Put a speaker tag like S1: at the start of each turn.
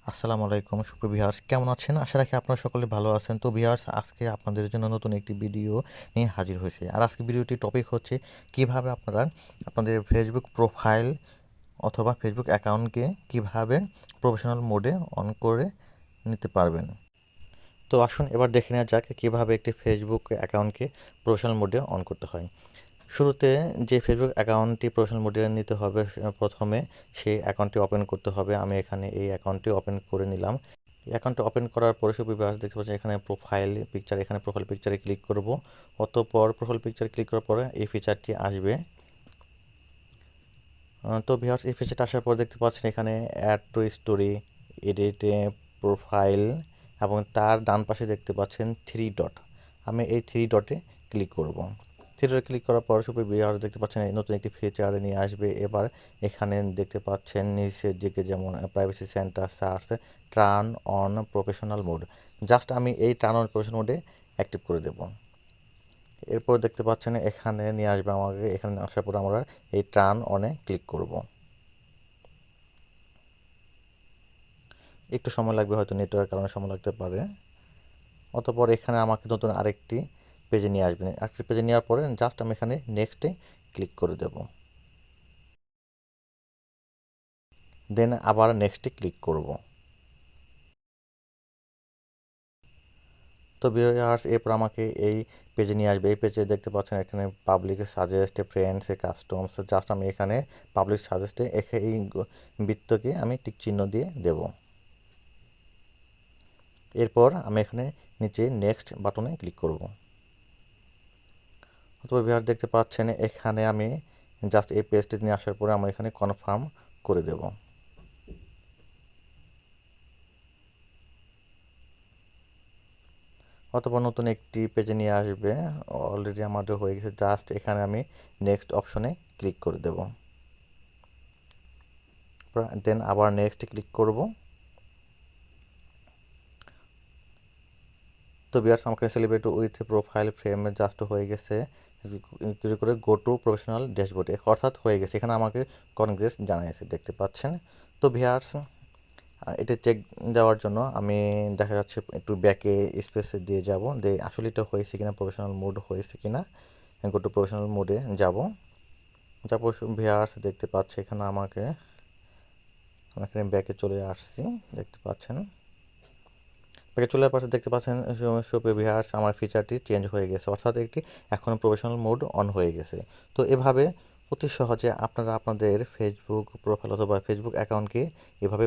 S1: আসসালামু আলাইকুম সুপ্রিয় ভিউয়ার্স, কেমন আছেন? আশা রাখি আপনারা সকলে ভালো আছেন। তো ভিউয়ার্স, আজকে আপনাদের জন্য নতুন একটি ভিডিও নিয়ে হাজির হয়েছে। আর আজকে ভিডিওটির টপিক হচ্ছে কিভাবে আপনারা আপনাদের ফেসবুক প্রোফাইল অথবা ফেসবুক অ্যাকাউন্টকে কিভাবে প্রফেশনাল মোডে অন করে নিতে পারবেন। তো আসুন এবার দেখে নেওয়া যাক কিভাবে একটি ফেসবুক অ্যাকাউন্টকে প্রফেশনাল মোডে অন করতে হয়। শুরুতে যে ফেসবুক অ্যাকাউন্টটি প্রফেশনাল মোডে নিতে হবে, প্রথমে সেই অ্যাকাউন্টটি ওপেন করতে হবে। আমি এখানে এই অ্যাকাউন্টটি ওপেন করে নিলাম। অ্যাকাউন্টটা ওপেন করার পরে ভিউয়ার্স দেখতে পাচ্ছেন এখানে প্রোফাইল পিকচার, এখানে প্রোফাইল পিকচারে ক্লিক করব। অতঃপর প্রোফাইল পিকচারে ক্লিক করার পরে এই ফিচারটি আসবে। তো ভিউয়ার্স, এই ফিচারটা আসার পর দেখতে পাচ্ছেন এখানে add to story, edit profile এবং তার ডান পাশে দেখতে পাচ্ছেন থ্রি ডট। আমি এই থ্রি ডটে ক্লিক করব। থ্রি ডটে ক্লিক করার পর ভিউয়ার্স দেখতে পাচ্ছেন এই নতুন একটি ফিচার নিয়ে আসবে। এবার এখানে দেখতে পাচ্ছেন নিচের দিকে যেমন privacy centre, search, turn on professional mode. Just আমি এই টার্ন অন প্রফেশনাল মোডে অ্যাক্টিভ করে দেব। এরপর দেখতে পাচ্ছেন এখানে নিয়ে আসবে আমাকে। এখানে আসার পর আমরা এই টার্ন অনে ক্লিক করব। একটু সময় লাগবে, হয়তো নেটওয়ার্কের কারণে সময় লাগতে পারে। অতঃপর এখানে আমাকে নতুন আরেকটি পেজে নিয়ে আসবেন। আরেকটি পেজে নেওয়ার পরে জাস্ট আমি এখানে নেক্সটে ক্লিক করে দেব। দেন আবার নেক্সটে ক্লিক করব। তো ভিউয়ার্স, এরপর আমাকে এই পেজে নিয়ে আসবে। এই পেজে দেখতে পাচ্ছেন এখানে public suggest, friends, customs. Just আমি এখানে পাবলিক সাজেস্টে এই বৃত্তকে আমি টিক চিহ্ন দিয়ে দেব। এরপর আমি এখানে নিচে নেক্সট বাটনে ক্লিক করব। অথবা ভিউয়ার দেখতে পাচ্ছেন এখানে আমি জাস্ট এই পেজটি নিয়ে আসার পরে আমরা এখানে কনফার্ম করে দেব। অথবা নতুন একটি পেজে নিয়ে আসবে। অলরেডি আমাদের হয়ে গেছে, জাস্ট এখানে আমি নেক্সট অপশনে ক্লিক করে দেব। দেন আবার নেক্সট ক্লিক করব। তো ভিউয়ার্স, আমাকে celebrate with profile frame just হয়ে গেছে। ক্লিক করে গো টু প্রফেশনাল ড্যাশবোর্ডে, অর্থাৎ হয়ে গেছে। এখানে আমাকে কনগ্রেস জানিয়েছে, দেখতে পাচ্ছেন। তো ভিউয়ার্স, এটা চেক দেওয়ার জন্য আমি দেখা যাচ্ছে একটু ব্যাকে স্পেসে দিয়ে যাব, দিয়ে আসলে এটা হয়েছে কিনা, প্রফেশনাল মোড হয়েছে কিনা। গো টু প্রফেশনাল মোডে যাব। তারপর ভিউয়ার্স দেখতে পাচ্ছে এখানে আমাকে, এখানে ব্যাকে চলে আসছি, দেখতে পাচ্ছেন। ব্যাকে চলে পাশে দেখতে পাচ্ছেন শোপে ভিউয়ার্স আমার ফিচারটি চেঞ্জ হয়ে গেছে, অর্থাৎ একটি এখন প্রফেশনাল মোড অন হয়ে গেছে। তো এভাবে অতি সহজে আপনারা আপনাদের ফেসবুক প্রোফাইল অথবা ফেসবুক অ্যাকাউন্টকে এভাবে